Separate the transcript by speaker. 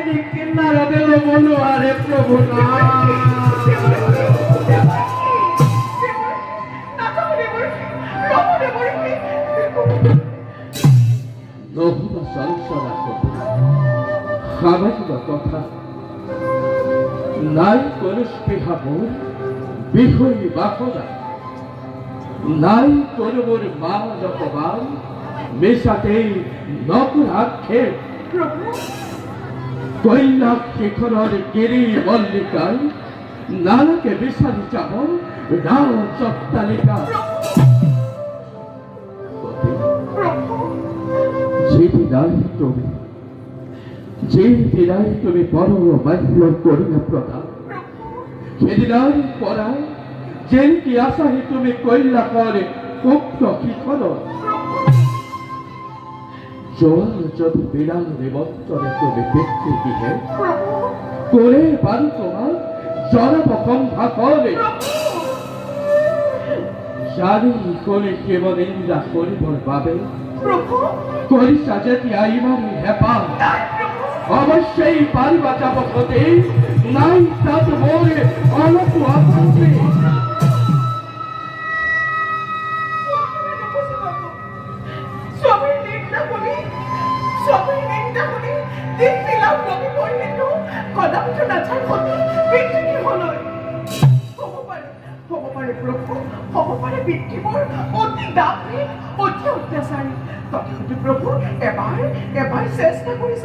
Speaker 1: ডাইনি কিন্নার দিল বলো আরে প্রভু না নহবা সংসার সামান্য কথা নাই কোন স্পৃহা মোর বিহই বাসনা নাই কোন মোর মান অপমান মেশাতে নকুল আক্ষেপ কৈলাস শিখরের গিরি মল্লিকায় নানাকে বিশালি চাবল রাজ অট্টালিকা যেদিনাই তুমি পরম বাল্য করিয়া প্রদান সেদিনাই পরায় যেনকি আশাহি তুমি কইলা করে পুত্র শিখর জল যদি বিড়াল নিমন্ত্রণে তুমি ব্যক্তি দিহে করে পারি তোমার জনপ সম্ভা করে জানি করে কেবল ইন্দ্রা করিবর বাবে করিসা যেটি আইমারি হেপা অবশ্যই পারিবা যাব হতে নাই তাত মোরে অলপ আপত্তি
Speaker 2: প্রভু এবার চেষ্টা করি